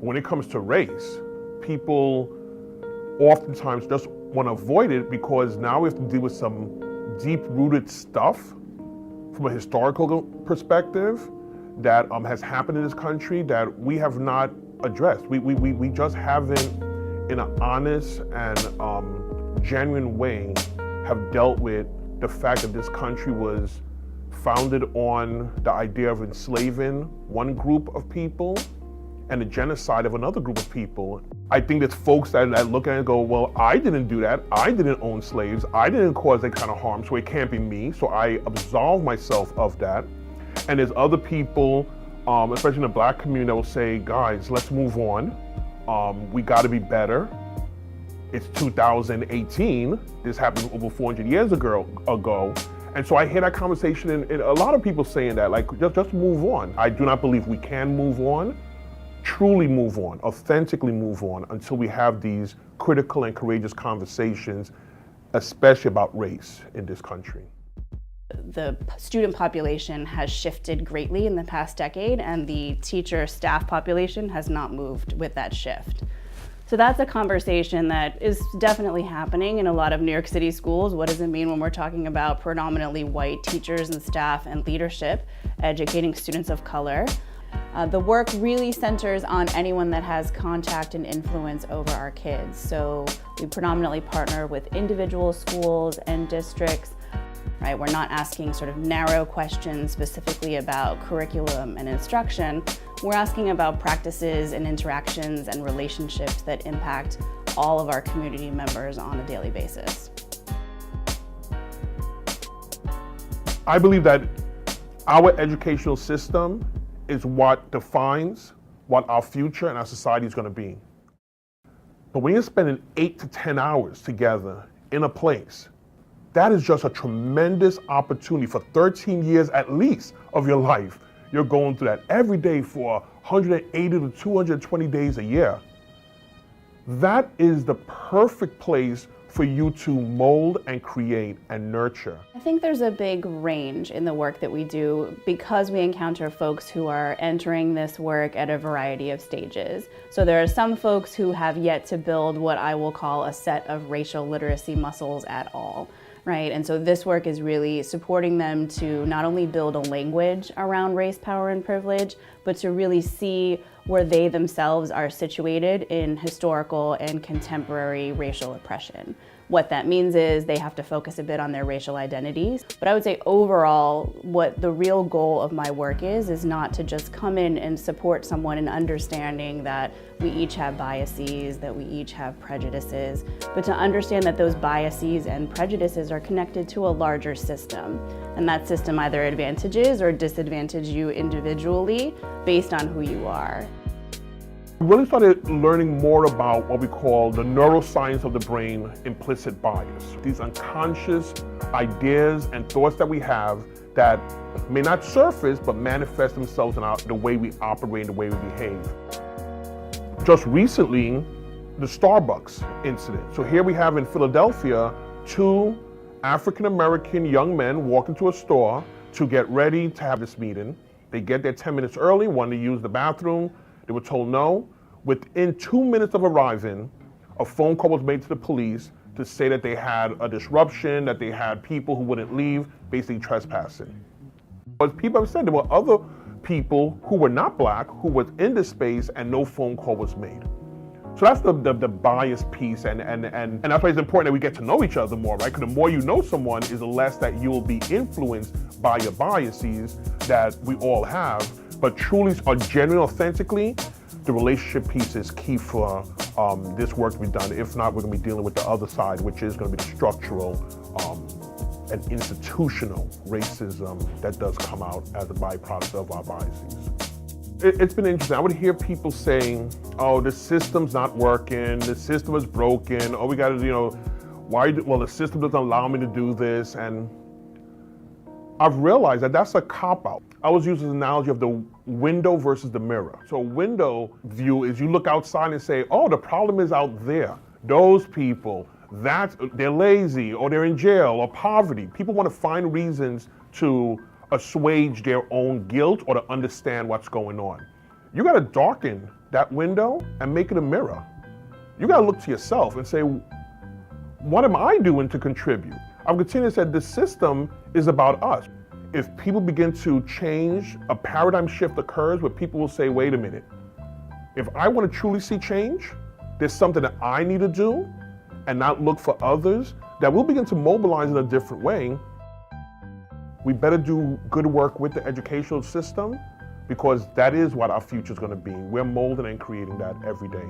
When it comes to race, people oftentimes just want to avoid it because now we have to deal with some deep-rooted stuff from a historical perspective that has happened in this country that we have not addressed. We just haven't, in an honest and genuine way, have dealt with the fact that this country was founded on the idea of enslaving one group of people and the genocide of another group of people. I think there's folks that look at it and go, well, I didn't do that. I didn't own slaves. I didn't cause that kind of harm, so it can't be me. So I absolve myself of that. And there's other people, especially in the Black community, that will say, guys, let's move on. We gotta be better. It's 2018. This happened over 400 years ago. And so I hear that conversation and a lot of people saying that, like, just move on. I do not believe we can move on. Truly move on, authentically move on until we have these critical and courageous conversations, especially about race in this country. The student population has shifted greatly in the past decade, and the teacher staff population has not moved with that shift. So that's a conversation that is definitely happening in a lot of New York City schools. What does it mean when we're talking about predominantly white teachers and staff and leadership, educating students of color? The work really centers on anyone that has contact and influence over our kids. So we predominantly partner with individual schools and districts, right? We're not asking sort of narrow questions specifically about curriculum and instruction. We're asking about practices and interactions and relationships that impact all of our community members on a daily basis. I believe that our educational system is what defines what our future and our society is going to be. But when you're spending 8 to 10 hours together in a place, that is just a tremendous opportunity for 13 years at least of your life. You're going through that every day for 180 to 220 days a year. That is the perfect place for you to mold and create and nurture. I think there's a big range in the work that we do because we encounter folks who are entering this work at a variety of stages. So there are some folks who have yet to build what I will call a set of racial literacy muscles at all, right? And so this work is really supporting them to not only build a language around race, power, and privilege, but to really see where they themselves are situated in historical and contemporary racial oppression. What that means is they have to focus a bit on their racial identities. But I would say overall, what the real goal of my work is not to just come in and support someone in understanding that we each have biases, that we each have prejudices, but to understand that those biases and prejudices are connected to a larger system. And that system either advantages or disadvantages you individually based on who you are. I really started learning more about what we call the neuroscience of the brain, implicit bias. These unconscious ideas and thoughts that we have that may not surface, but manifest themselves in the way we operate and the way we behave. Just recently, the Starbucks incident. So here we have in Philadelphia, 2 African-American young men walk into a store to get ready to have this meeting. They get there 10 minutes early, wanted to use the bathroom. They were told no. Within 2 minutes of arriving, a phone call was made to the police to say that they had a disruption, that they had people who wouldn't leave, basically trespassing. But people have said there were other people who were not Black who were in this space and no phone call was made. So that's the bias piece, and that's why it's important that we get to know each other more, right? Because the more you know someone is the less that you will be influenced by your biases that we all have. But truly, genuinely, authentically, the relationship piece is key for this work to be done. If not, we're going to be dealing with the other side, which is going to be the structural and institutional racism that does come out as a byproduct of our biases. It's been interesting. I would hear people saying, oh, the system's not working, the system is broken, oh, we got to, well, the system doesn't allow me to do this. And I've realized that that's a cop-out. I was using the analogy of the window versus the mirror. So a window view is you look outside and say, oh, the problem is out there. Those people, they're lazy, or they're in jail, or poverty. People want to find reasons to assuage their own guilt or to understand what's going on. You gotta darken that window and make it a mirror. You gotta look to yourself and say, what am I doing to contribute? I'm continuing to say this system is about us. If people begin to change, a paradigm shift occurs where people will say, wait a minute, if I want to truly see change, there's something that I need to do and not look for others, that we'll begin to mobilize in a different way. We better do good work with the educational system because that is what our future is going to be. We're molding and creating that every day.